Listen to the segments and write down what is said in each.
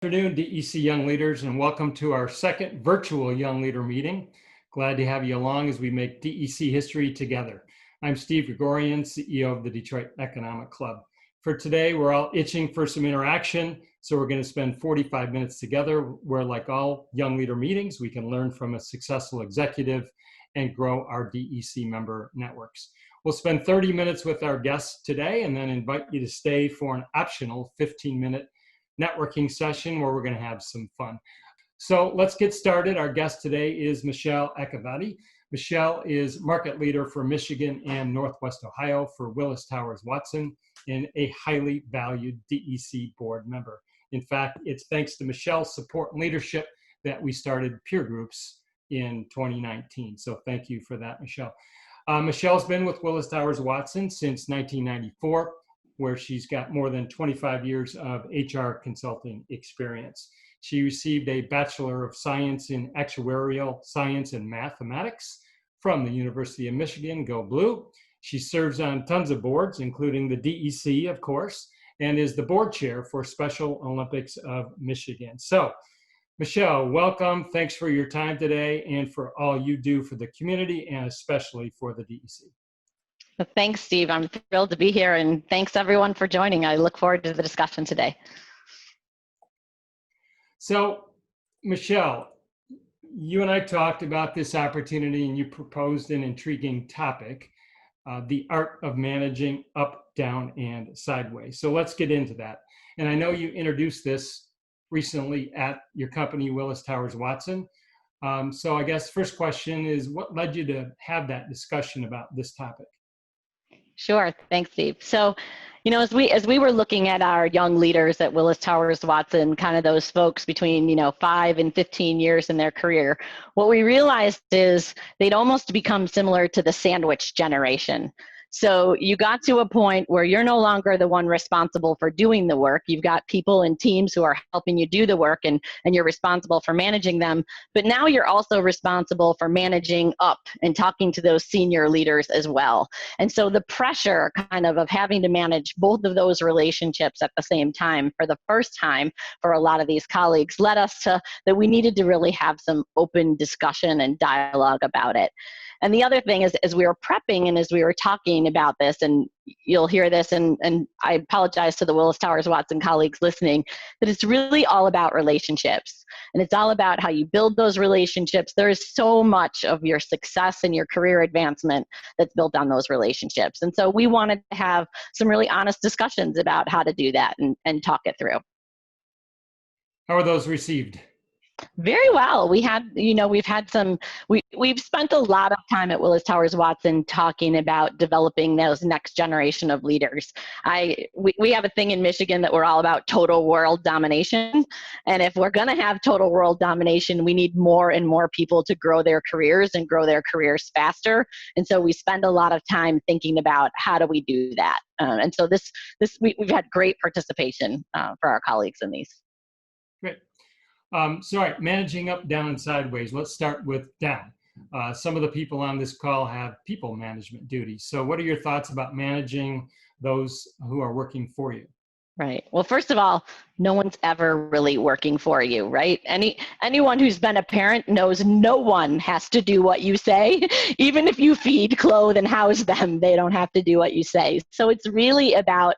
Afternoon, DEC Young Leaders, and welcome to our second virtual Young Leader meeting. Glad to have you along as we make DEC history together. I'm Steve Gregorian, CEO of the Detroit Economic Club. For today, we're all itching for some interaction, so we're going to spend 45 minutes together where, like all Young Leader meetings, we can learn from a successful executive and grow our DEC member networks. We'll spend 30 minutes with our guests today and then invite you to stay for an optional 15-minute networking session where we're going to have some fun. So let's get started. Our guest today is Michelle Acciavatti. Michelle is market leader for Michigan and Northwest Ohio for Willis Towers Watson and a highly valued DEC board member. In fact, it's thanks to Michelle's support and leadership that we started peer groups in 2019. So thank you for that, Michelle. Michelle's been with Willis Towers Watson since 1994. Where she's got more than 25 years of HR consulting experience. She received a Bachelor of Science in Actuarial Science and Mathematics from the University of Michigan, Go Blue. She serves on tons of boards, including the DEC, of course, and is the board chair for Special Olympics of Michigan. So, Michelle, welcome. Thanks for your time today and for all you do for the community and especially for the DEC. Thanks, Steve. I'm thrilled to be here, and thanks everyone for joining. I look forward to the discussion today. So, Michelle, you and I talked about this opportunity, and you proposed an intriguing topic, the art of managing up, down, and sideways. So let's get into that. And I know you introduced this recently at your company, Willis Towers Watson. So I guess first question is, what led you to have that discussion about this topic? Sure. Thanks, Steve. So, as we were looking at our young leaders at Willis Towers Watson, kind of those folks between, 5 and 15 years in their career, what we realized is they'd almost become similar to the sandwich generation. So you got to a point where you're no longer the one responsible for doing the work. You've got people and teams who are helping you do the work, and you're responsible for managing them. But now you're also responsible for managing up and talking to those senior leaders as well. And so the pressure kind of having to manage both of those relationships at the same time for the first time for a lot of these colleagues led us to that we needed to really have some open discussion and dialogue about it. And the other thing is, as we were prepping and as we were talking about this, and you'll hear this, and I apologize to the Willis Towers Watson colleagues listening, that it's really all about relationships. And it's all about how you build those relationships. There is so much of your success and your career advancement that's built on those relationships. And so we wanted to have some really honest discussions about how to do that and talk it through. How are those received? Very well. We've spent a lot of time at Willis Towers Watson talking about developing those next generation of leaders. We have a thing in Michigan that we're all about total world domination. And if we're going to have total world domination, we need more and more people to grow their careers and grow their careers faster. And so we spend a lot of time thinking about how do we do that. And so we've had great participation for our colleagues in these. Great. So, all right, managing up, down, and sideways. Let's start with down. Some of the people on this call have people management duties. So what are your thoughts about managing those who are working for you? Right. Well, first of all, no one's ever really working for you, right? Anyone who's been a parent knows no one has to do what you say. Even if you feed, clothe, and house them, they don't have to do what you say. So it's really about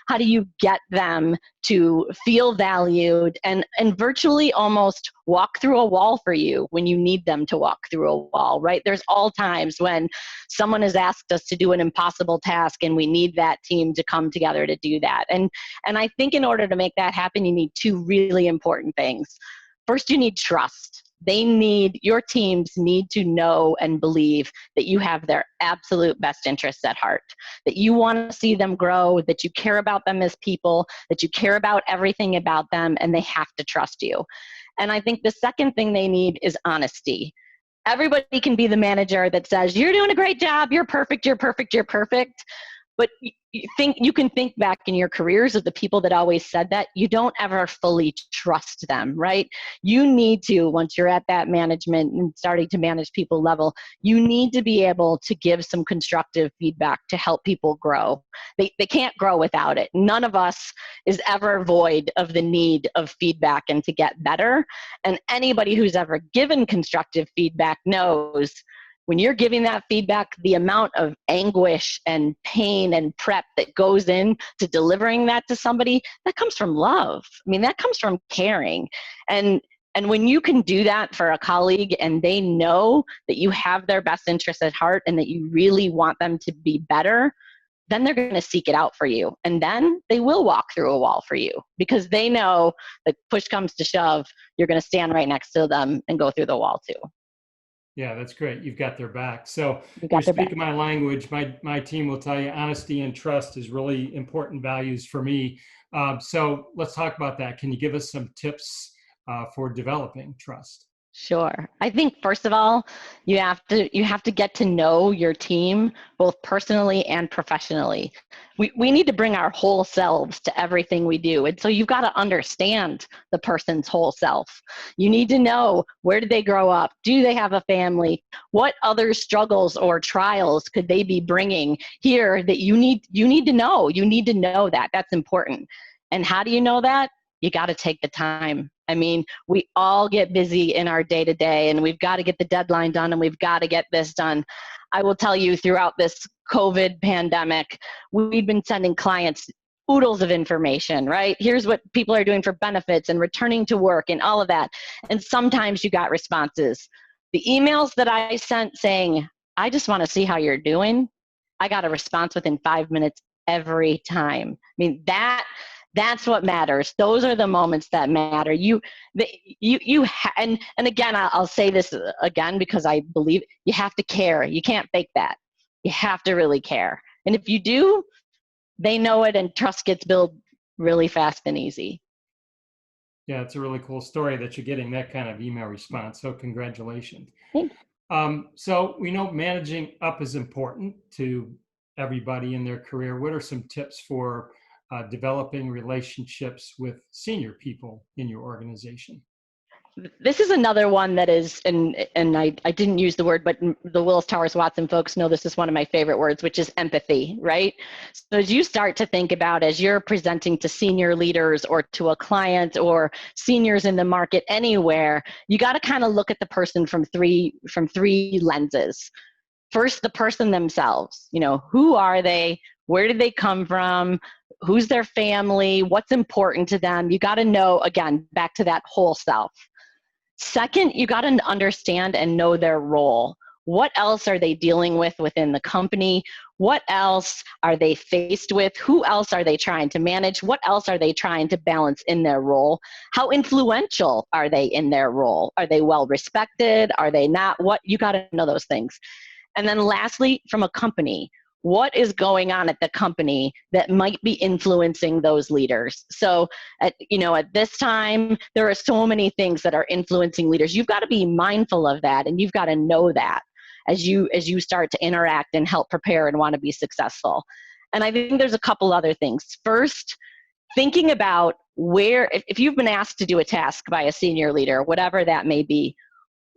how do you get them to feel valued and virtually almost walk through a wall for you when you need them to walk through a wall, right? There's all times when someone has asked us to do an impossible task and we need that team to come together to do that. And I think in order to make that happen, you need two really important things. First, you need trust. Your teams need to know and believe that you have their absolute best interests at heart, that you want to see them grow, that you care about them as people, that you care about everything about them, and they have to trust you. And I think the second thing they need is honesty. Everybody can be the manager that says, you're doing a great job, you're perfect, you're perfect, you're perfect. But you can think back in your careers of the people that always said that. You don't ever fully trust them, right? You need to, once you're at that management and starting to manage people level, you need to be able to give some constructive feedback to help people grow. They can't grow without it. None of us is ever void of the need of feedback and to get better. And anybody who's ever given constructive feedback knows when you're giving that feedback, the amount of anguish and pain and prep that goes in to delivering that to somebody, that comes from love. I mean, that comes from caring. And when you can do that for a colleague and they know that you have their best interests at heart and that you really want them to be better, then they're going to seek it out for you. And then they will walk through a wall for you because they know that push comes to shove, you're going to stand right next to them and go through the wall too. Yeah, that's great. You've got their back. So you're speaking my language. My team will tell you honesty and trust is really important values for me. So let's talk about that. Can you give us some tips for developing trust? Sure. I think first of all, you have to get to know your team both personally and professionally. We need to bring our whole selves to everything we do. And so you've got to understand the person's whole self. You need to know, where did they grow up? Do they have a family? What other struggles or trials could they be bringing here that you need to know? You need to know that. That's important. And how do you know that? You got to take the time. I mean, we all get busy in our day-to-day and we've got to get the deadline done and we've got to get this done. I will tell you, throughout this COVID pandemic, we've been sending clients oodles of information, right? Here's what people are doing for benefits and returning to work and all of that. And sometimes you got responses. The emails that I sent saying, I just want to see how you're doing, I got a response within 5 minutes every time. I mean, that's what matters. Those are the moments that matter. And again, I'll say this again because I believe you have to care. You can't fake that. You have to really care. And if you do, they know it, and trust gets built really fast and easy. Yeah, it's a really cool story that you're getting that kind of email response. So congratulations. Thanks. So we know managing up is important to everybody in their career. What are some tips for developing relationships with senior people in your organization? This is another one that is, and I didn't use the word, but the Willis Towers Watson folks know this is one of my favorite words, which is empathy, right? So as you start to think about, as you're presenting to senior leaders or to a client or seniors in the market anywhere, you got to kind of look at the person from three lenses. First, the person themselves. Who are they? Where did they come from? Who's their family? What's important to them? You got to know, again, back to that whole self. Second, you got to understand and know their role. What else are they dealing with within the company? What else are they faced with? Who else are they trying to manage? What else are they trying to balance in their role? How influential are they in their role? Are they well respected? Are they not? You got to know those things. And then lastly, from a company, what is going on at the company that might be influencing those leaders? So at this time, there are so many things that are influencing leaders. You've got to be mindful of that, and you've got to know that as you start to interact and help prepare and want to be successful. And I think there's a couple other things. First, thinking about if you've been asked to do a task by a senior leader, whatever that may be,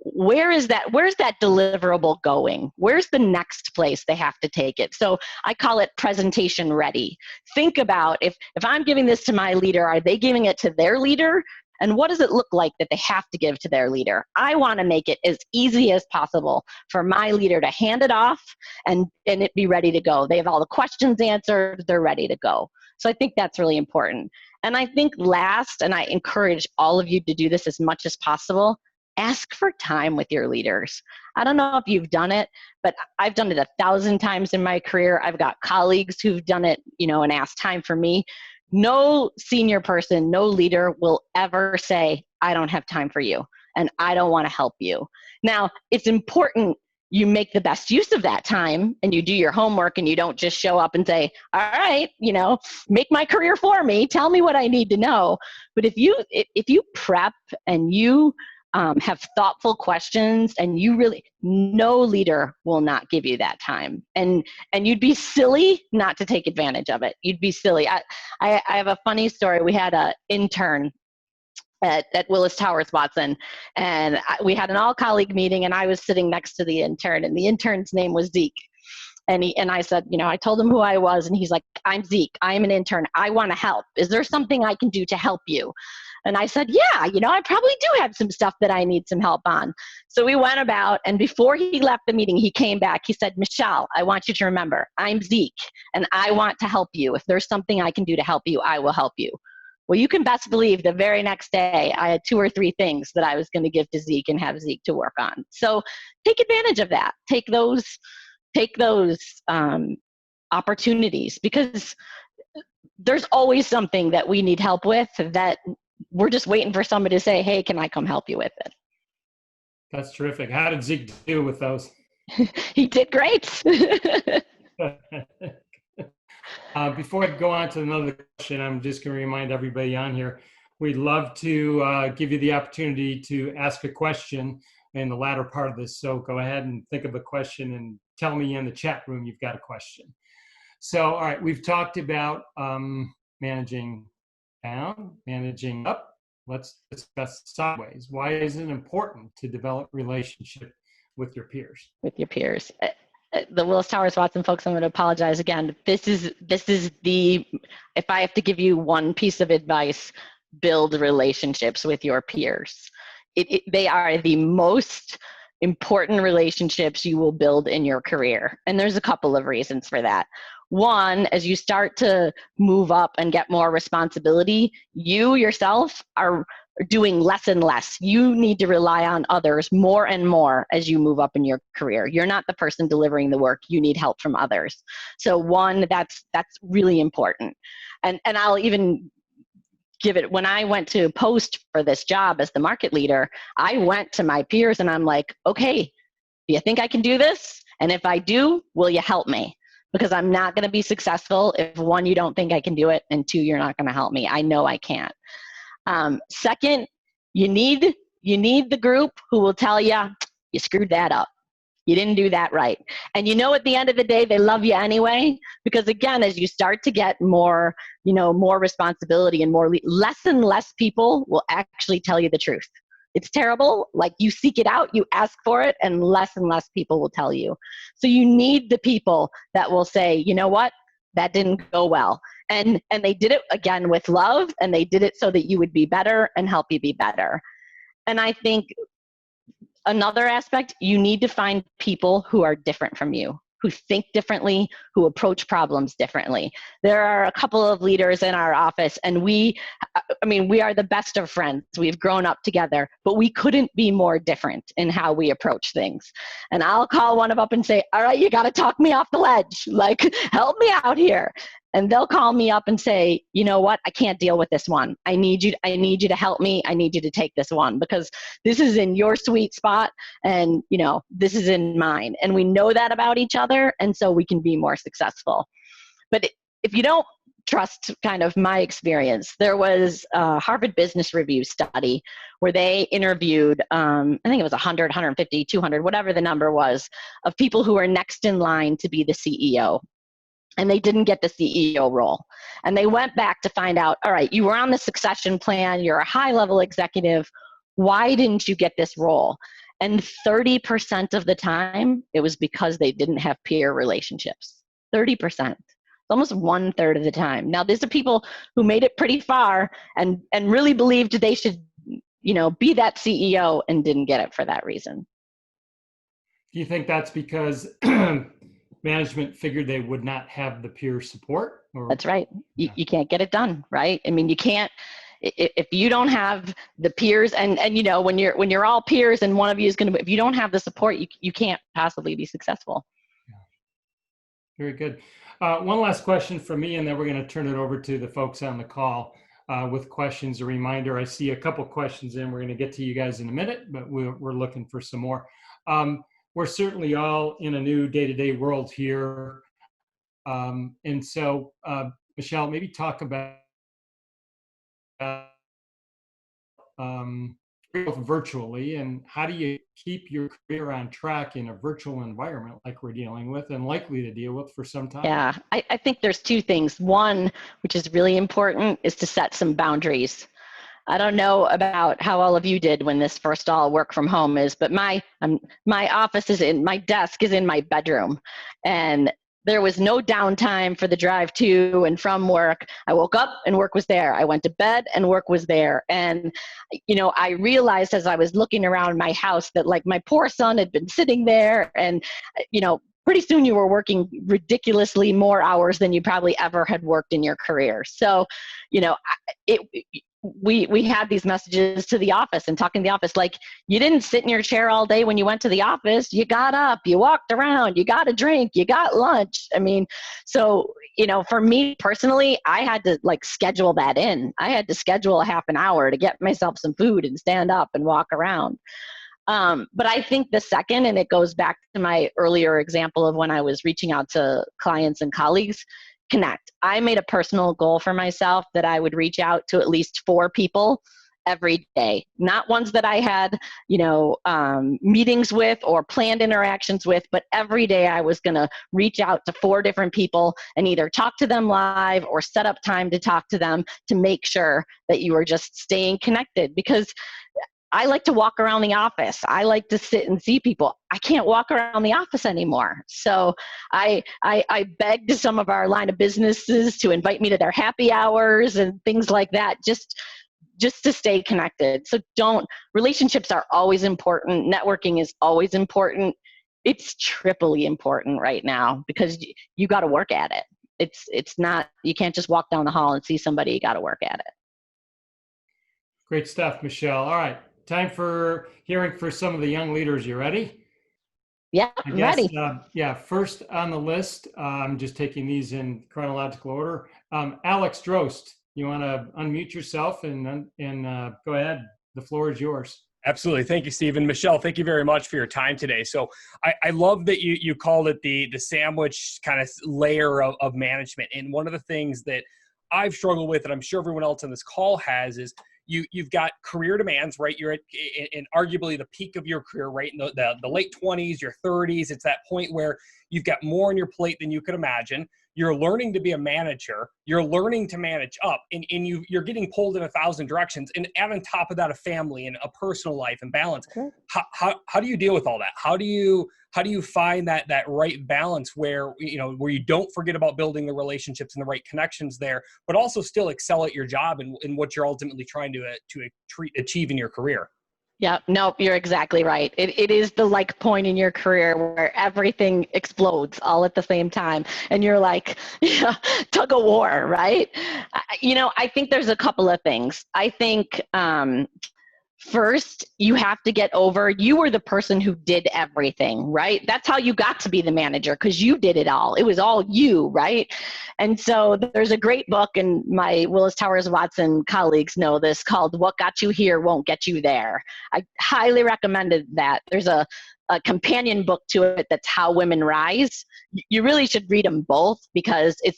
where's that deliverable going? Where's the next place they have to take it? So I call it presentation ready. Think about if I'm giving this to my leader, are they giving it to their leader? And what does it look like that they have to give to their leader? I want to make it as easy as possible for my leader to hand it off and it be ready to go. They have all the questions answered, they're ready to go. So I think that's really important. And I think last, and I encourage all of you to do this as much as possible, ask for time with your leaders. I don't know if you've done it, but I've done it 1,000 times in my career. I've got colleagues who've done it, and asked time for me. No senior person, no leader will ever say, I don't have time for you and I don't want to help you. Now, it's important you make the best use of that time and you do your homework and you don't just show up and say, all right, make my career for me, tell me what I need to know. But if you prep and you have thoughtful questions, and no leader will not give you that time. And you'd be silly not to take advantage of it. You'd be silly. I have a funny story. We had an intern at Willis Towers Watson, and we had an all-colleague meeting, and I was sitting next to the intern, and the intern's name was Zeke. And I said, I told him who I was, and he's like, I'm Zeke. I'm an intern. I want to help. Is there something I can do to help you? And I said, yeah, I probably do have some stuff that I need some help on. So we went about, and before he left the meeting, he came back. He said, Michelle, I want you to remember, I'm Zeke, and I want to help you. If there's something I can do to help you, I will help you. Well, you can best believe the very next day, I had 2 or 3 things that I was going to give to Zeke and have Zeke to work on. So take advantage of that. Take those opportunities, because there's always something that we need help with that we're just waiting for somebody to say, hey, can I come help you with it? That's terrific. How did Zeke do with those? He did great. Before I go on to another question, I'm just going to remind everybody on here, we'd love to give you the opportunity to ask a question in the latter part of this. So go ahead and think of a question and tell me in the chat room you've got a question. So, all right, we've talked about managing down, managing up. Let's discuss sideways. Why is it important to develop relationship with your peers? With your peers. The Willis Towers Watson folks, I'm going to apologize again. This is if I have to give you one piece of advice, build relationships with your peers. They are the most important relationships you will build in your career. And there's a couple of reasons for that. One, as you start to move up and get more responsibility, you yourself are doing less and less. You need to rely on others more and more as you move up in your career. You're not the person delivering the work. You need help from others. So one, that's really important. And I'll even give it, when I went to post for this job as the market leader, I went to my peers and I'm like, okay, do you think I can do this? And if I do, will you help me? Because I'm not going to be successful if 1, you don't think I can do it, and 2, you're not going to help me. I know I can't. Second, you need the group who will tell you, you screwed that up. You didn't do that right. And at the end of the day, they love you anyway, because again, as you start to get more, more responsibility and less and less people will actually tell you the truth. It's terrible. Like, you seek it out, you ask for it, and less people will tell you. So you need the people that will say, you know what, that didn't go well. And they did it again with love, and they did it so that you would be better and help you be better. And I think another aspect, you need to find people who are different from you, who think differently, who approach problems differently. There are a couple of leaders in our office, and we are the best of friends. We've grown up together, but we couldn't be more different in how we approach things. And I'll call one of up and say, all right, you got to talk me off the ledge. Like, help me out here. And they'll call me up and say, you know what, I can't deal with this one. I need you to help me. I need you to take this one, because this is in your sweet spot, and this is in mine. And we know that about each other, and so we can be more successful. But if you don't trust kind of my experience, there was a Harvard Business Review study where they interviewed, I think it was 100, 150, 200, whatever the number was, of people who were next in line to be the CEO. And they didn't get the CEO role. And they went back to find out, all right, you were on the succession plan, you're a high-level executive, why didn't you get this role? And 30% of the time, it was because they didn't have peer relationships. 30%. Almost 1/3 of the time. Now, these are people who made it pretty far and really believed they should, be that CEO, and didn't get it for that reason. Do you think that's because management figured they would not have the peer support? Or? That's right. You can't get it done, right? I mean, you can't, if you don't have the peers, and when you're all peers and one of you is going to, if you don't have the support, you can't possibly be successful. Yeah. Very good. One last question from me, and then we're going to turn it over to the folks on the call with questions. A reminder, I see a couple questions in. We're going to get to you guys in a minute, but we're looking for some more. We're certainly all in a new day-to-day world here. And so, Michelle, maybe talk about both virtually, and how do you keep your career on track in a virtual environment like we're dealing with and likely to deal with for some time? Yeah, I think there's two things. One, which is really important, is to set some boundaries. I don't know about how all of you did when this first all work from home is, but my office is my desk is in my bedroom, and there was no downtime for the drive to and from work. I woke up and work was there. I went to bed and work was there. And, I realized as I was looking around my house that like my poor son had been sitting there and, pretty soon you were working ridiculously more hours than you probably ever had worked in your career. So, we had these messages to the office and talking to the office, like, you didn't sit in your chair all day when you went to the office. You got up, you walked around, you got a drink, you got lunch. I mean, so, for me personally, I had to like schedule that in. I had to schedule a half an hour to get myself some food and stand up and walk around. But I think the second, and it goes back to my earlier example of when I was reaching out to clients and colleagues, connect. I made a personal goal for myself that I would reach out to at least 4 people every day, not ones that I had, meetings with or planned interactions with, but every day I was going to reach out to 4 different people and either talk to them live or set up time to talk to them to make sure that you are just staying connected. Because I like to walk around the office. I like to sit and see people. I can't walk around the office anymore. So I begged some of our line of businesses to invite me to their happy hours and things like that, just to stay connected. So relationships are always important. Networking is always important. It's triply important right now because you got to work at it. It's not, you can't just walk down the hall and see somebody. You got to work at it. Great stuff, Michelle. All right. Time for hearing for some of the young leaders. You ready? Yeah, I'm ready. First on the list, I'm just taking these in chronological order. Alex Drost, you want to unmute yourself and go ahead. The floor is yours. Absolutely. Thank you, Stephen. Michelle, thank you very much for your time today. So I love that you called it the sandwich kind of layer of management. And one of the things that I've struggled with, and I'm sure everyone else on this call has, is you've got career demands, right? You're in arguably the peak of your career, right? In the late 20s, your 30s. It's that point where you've got more on your plate than you could imagine. You're learning to be a manager. You're learning to manage up, and you're getting pulled in 1,000 directions. And add on top of that a family and a personal life and balance. Okay. How do you deal with all that? How do you find that right balance where you don't forget about building the relationships and the right connections there, but also still excel at your job and what you're ultimately trying to achieve in your career? Yeah, no, you're exactly right. It is the like point in your career where everything explodes all at the same time. And you're like, tug of war, right? I think there's a couple of things. I think first, you have to get over, you were the person who did everything, right? That's how you got to be the manager, because you did it all. It was all you, right? And so there's a great book, and my Willis Towers Watson colleagues know this, called What Got You Here Won't Get You There. I highly recommended that. There's a companion book to it that's How Women Rise. You really should read them both, because it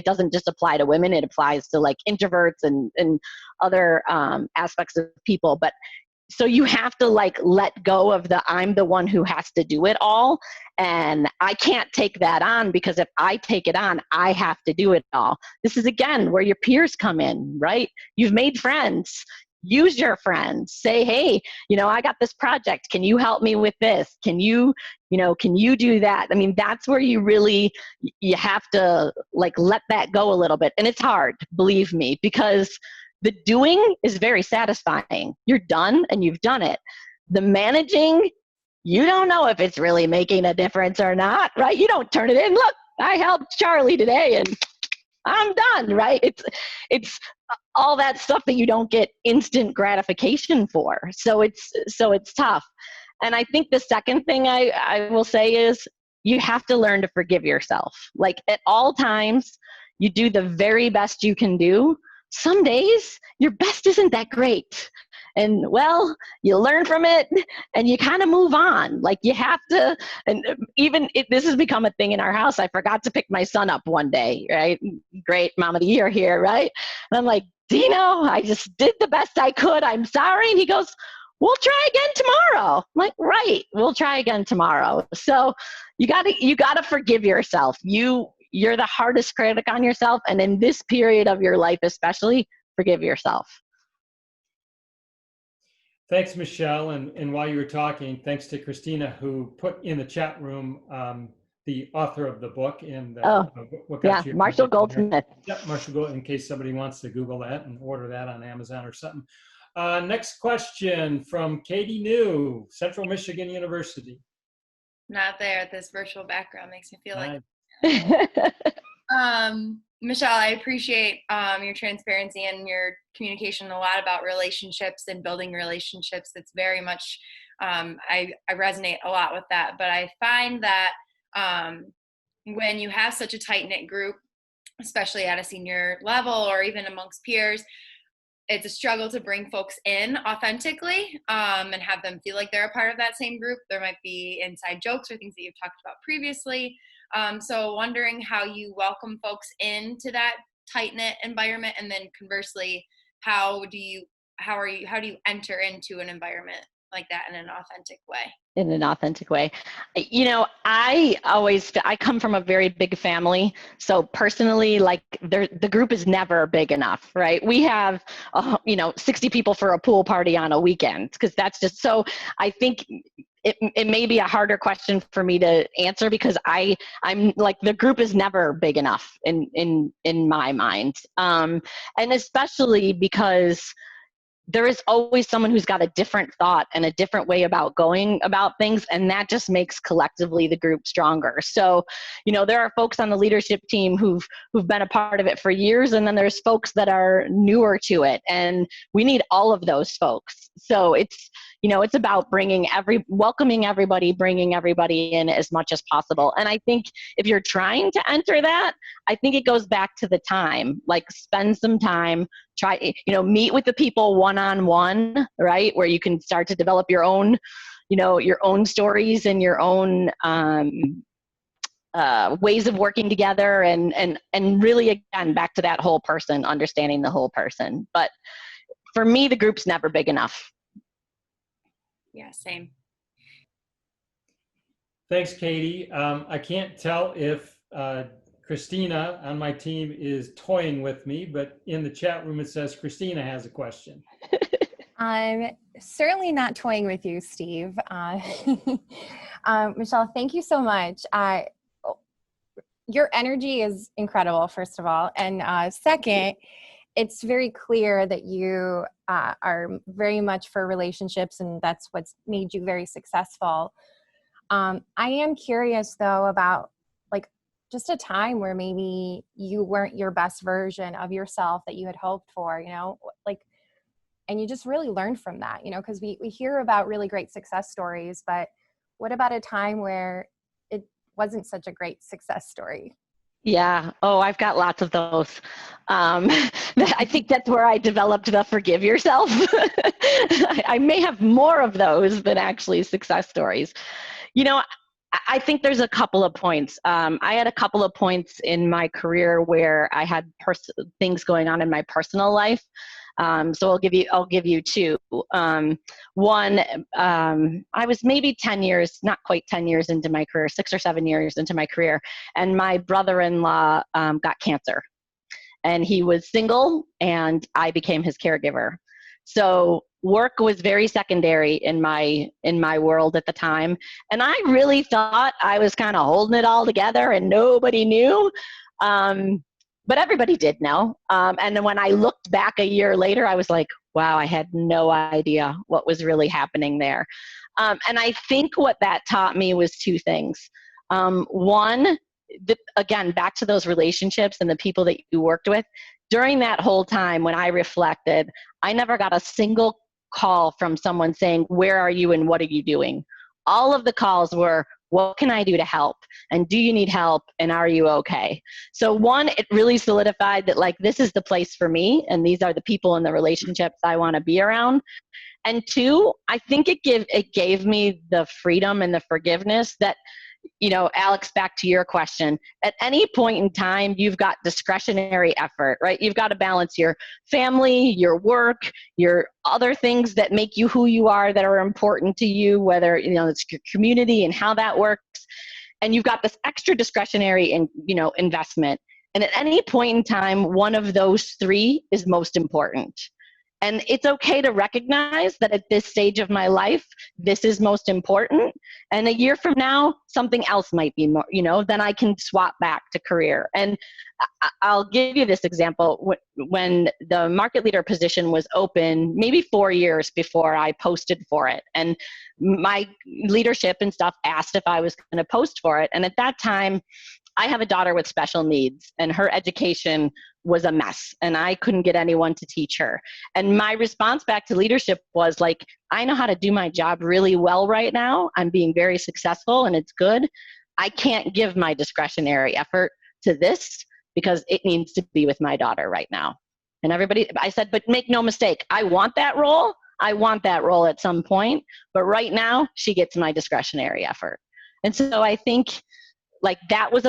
doesn't just apply to women, it applies to like introverts and other aspects of people. But so you have to like let go of I'm the one who has to do it all. And I can't take that on, because if I take it on, I have to do it all. This is again where your peers come in, right? You've made friends. Use your friends. Say, hey, I got this project. Can you help me with this? Can you do that? I mean, that's where you have to like let that go a little bit. And it's hard, believe me, because the doing is very satisfying. You're done and you've done it. The managing, you don't know if it's really making a difference or not, right? You don't turn it in. Look, I helped Charlie today and I'm done, right? It's all that stuff that you don't get instant gratification for. So it's tough. And I think the second thing I will say is you have to learn to forgive yourself. Like at all times, you do the very best you can do. Some days your best isn't that great. And well, you learn from it and you kind of move on. Like you have to, and even this has become a thing in our house. I forgot to pick my son up one day, right? Great mom of the year here, right? And I'm like, Dino, I just did the best I could. I'm sorry. And he goes, we'll try again tomorrow. I'm like, right, we'll try again tomorrow. So you gotta forgive yourself. You're the hardest critic on yourself. And in this period of your life, especially, forgive yourself. Thanks, Michelle. And while you were talking, thanks to Christina, who put in the chat room the author of the book and what got you Marshall Goldsmith. Yep, Marshall Goldsmith, in case somebody wants to Google that and order that on Amazon or something. Next question from Katie New, Central Michigan University. Not there. This virtual background makes me feel like. Nice. Michelle, I appreciate your transparency and your communication a lot about relationships and building relationships. It's very much, I resonate a lot with that. But I find that when you have such a tight-knit group, especially at a senior level or even amongst peers, it's a struggle to bring folks in authentically and have them feel like they're a part of that same group. There might be inside jokes or things that you've talked about previously. So wondering how you welcome folks into that tight-knit environment, and then conversely, how do you enter into an environment like that in an authentic way? In an authentic way. You know, I come from a very big family. So personally, like the group is never big enough, right? We have, 60 people for a pool party on a weekend, because that's just, so I think it may be a harder question for me to answer, because I'm like, the group is never big enough in my mind. And especially because there is always someone who's got a different thought and a different way about going about things, and that just makes collectively the group stronger. So, there are folks on the leadership team who've been a part of it for years, and then there's folks that are newer to it, and we need all of those folks. So it's about welcoming everybody, bringing everybody in as much as possible. And I think if you're trying to enter that, I think it goes back to the time, like spend some time, meet with the people one-on-one, right? Where you can start to develop your own stories and your own ways of working together, and really, again, back to that whole person, understanding the whole person. But for me, the group's never big enough. Yeah, same. Thanks, Katie. I can't tell if Christina on my team is toying with me, but in the chat room it says Christina has a question. I'm certainly not toying with you, Steve. Michelle, thank you so much. Your energy is incredible, first of all. And second, it's very clear that you are very much for relationships, and that's what's made you very successful. I am curious, though, about just a time where maybe you weren't your best version of yourself that you had hoped for, and you just really learned from that, because we hear about really great success stories, but what about a time where it wasn't such a great success story? Yeah. Oh, I've got lots of those. I think that's where I developed the forgive yourself. I may have more of those than actually success stories. I think there's a couple of points. I had a couple of points in my career where I had things going on in my personal life. So I'll give you two. One, I was maybe 10 years, not quite 10 years into my career, 6 or 7 years into my career, and my brother-in-law got cancer, and he was single, and I became his caregiver. So work was very secondary in my world at the time, and I really thought I was kind of holding it all together and nobody knew. But everybody did know. And then when I looked back a year later, I was like, wow, I had no idea what was really happening there. And I think what that taught me was two things. One, again, back to those relationships and the people that you worked with. During that whole time when I reflected, I never got a single call from someone saying, where are you and what are you doing? All of the calls were, what can I do to help? And do you need help? And are you okay? So one, it really solidified that this is the place for me, and these are the people and the relationships I want to be around. And two, I think it gave me the freedom and the forgiveness that, Alex, back to your question. At any point in time, you've got discretionary effort, right? You've got to balance your family, your work, your other things that make you who you are, that are important to you, whether, it's your community and how that works. And you've got this extra discretionary investment. And at any point in time, one of those three is most important. And it's okay to recognize that at this stage of my life, this is most important. And a year from now, something else might be more, then I can swap back to career. And I'll give you this example. When the market leader position was open, maybe 4 years before I posted for it, and my leadership and stuff asked if I was going to post for it. And at that time, I have a daughter with special needs, and her education was a mess, and I couldn't get anyone to teach her. And my response back to leadership was like, I know how to do my job really well right now. I'm being very successful and it's good. I can't give my discretionary effort to this because it needs to be with my daughter right now. And I said, but make no mistake, I want that role. I want that role at some point, but right now she gets my discretionary effort. And so I think that was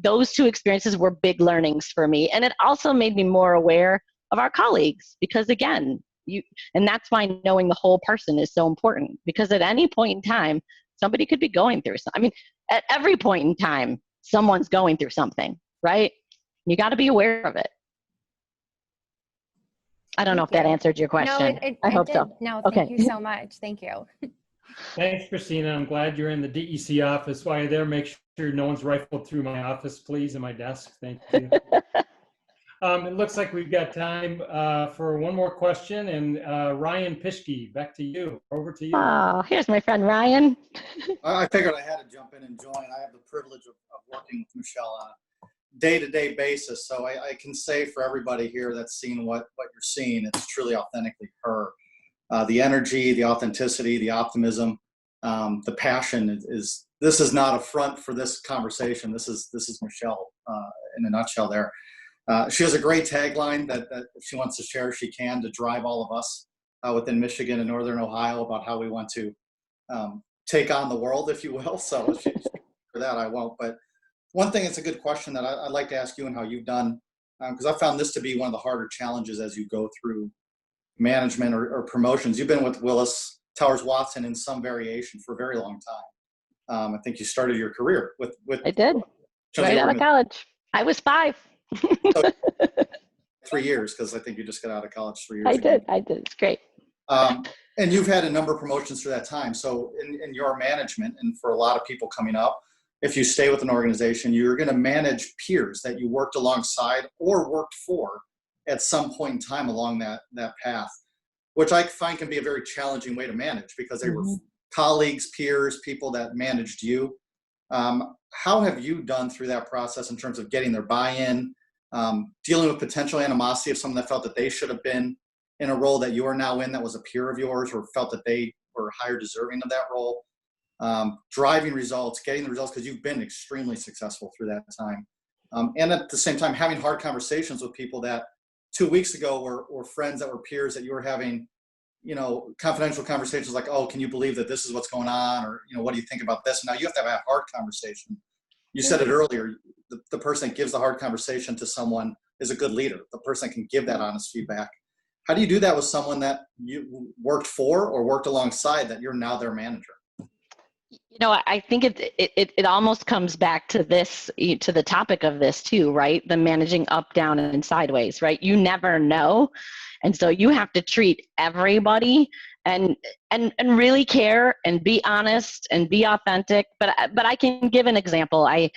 those two experiences were big learnings for me. And it also made me more aware of our colleagues, because again, and that's why knowing the whole person is so important, because at any point in time, somebody could be going through something. I mean, at every point in time, someone's going through something, right? You got to be aware of it. I don't know if that answered your question. No, I hope did. so. No, Okay. thank you so much. Thank you. Thanks, Christina. I'm glad you're in the DEC office. While you're there, make sure no one's rifled through my office, please, and my desk. Thank you. It looks like we've got time for one more question. And Ryan Pischke, back to you. Over to you. Oh, here's my friend Ryan. I figured I had to jump in and join. I have the privilege of working with Michelle on a day-to-day basis. So I can say for everybody here that's seen what you're seeing, it's truly authentically her. The energy, the authenticity, the optimism, the passion this is not a front for this conversation. This is Michelle in a nutshell there. She has a great tagline that if she wants to share, she can, to drive all of us within Michigan and Northern Ohio about how we want to take on the world, if you will. So for that, I won't. But one thing, it's a good question that I'd like to ask you and how you've done, because I found this to be one of the harder challenges as you go through management or promotions. You've been with Willis Towers Watson in some variation for a very long time. I think you started your career with I did. Right out of college. I was 5. 3 years, because I think you just got out of college 3 years ago. I did. It's great. And you've had a number of promotions through that time. So in your management, and for a lot of people coming up, if you stay with an organization, you're going to manage peers that you worked alongside or worked for at some point in time along that path, which I find can be a very challenging way to manage, because they were colleagues, peers, people that managed you. How have you done through that process in terms of getting their buy-in, dealing with potential animosity of someone that felt that they should have been in a role that you are now in that was a peer of yours, or felt that they were higher deserving of that role, driving results, getting the results, because you've been extremely successful through that time. And at the same time, having hard conversations with people that 2 weeks ago were friends that were peers that you were having, confidential conversations like, oh, can you believe that this is what's going on? Or, what do you think about this? Now you have to have a hard conversation. You said it earlier, the person that gives the hard conversation to someone is a good leader. The person that can give that honest feedback. How do you do that with someone that you worked for or worked alongside that you're now their manager? I think it almost comes back to the topic of this too, right? The managing up, down, and sideways, right? You never know. And so you have to treat everybody and really care and be honest and be authentic. But I can give an example. I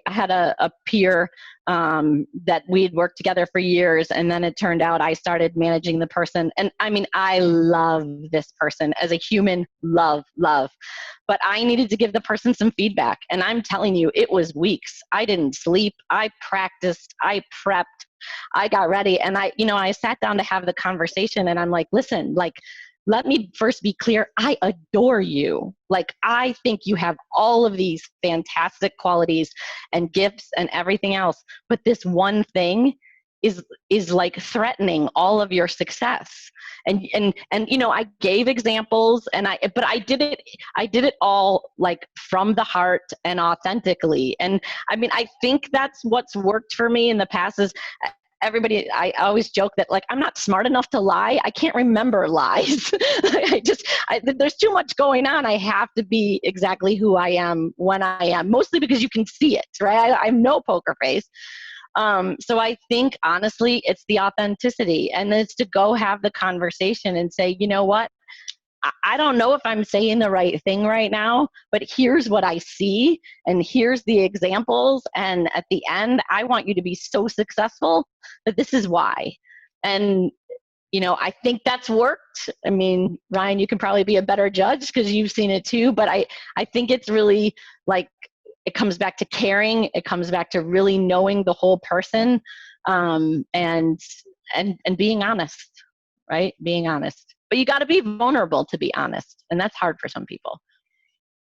had a peer that we'd worked together for years, and then it turned out I started managing the person. And I mean, I love this person as a human, love. But I needed to give the person some feedback. And I'm telling you, it was weeks. I didn't sleep. I practiced. I prepped. I got ready. And I sat down to have the conversation, and I'm like, listen, let me first be clear. I adore you. I think you have all of these fantastic qualities and gifts and everything else. But this one thing is like threatening all of your success. And you know, I gave examples, but I did it all like from the heart and authentically. And I mean, I think that's what's worked for me in the past is I always joke that like, I'm not smart enough to lie. I can't remember lies. There's too much going on. I have to be exactly who I am when I am, mostly because you can see it, right? I'm no poker face. So I think honestly, it's the authenticity, and it's to go have the conversation and say, you know what? I don't know if I'm saying the right thing right now, but here's what I see, and here's the examples. And at the end, I want you to be so successful that this is why. And, you know, I think that's worked. I mean, Ryan, you can probably be a better judge because you've seen it too, but I think it's really like, it comes back to caring. It comes back to really knowing the whole person, and being honest, right? Being honest. But you got to be vulnerable to be honest, and that's hard for some people.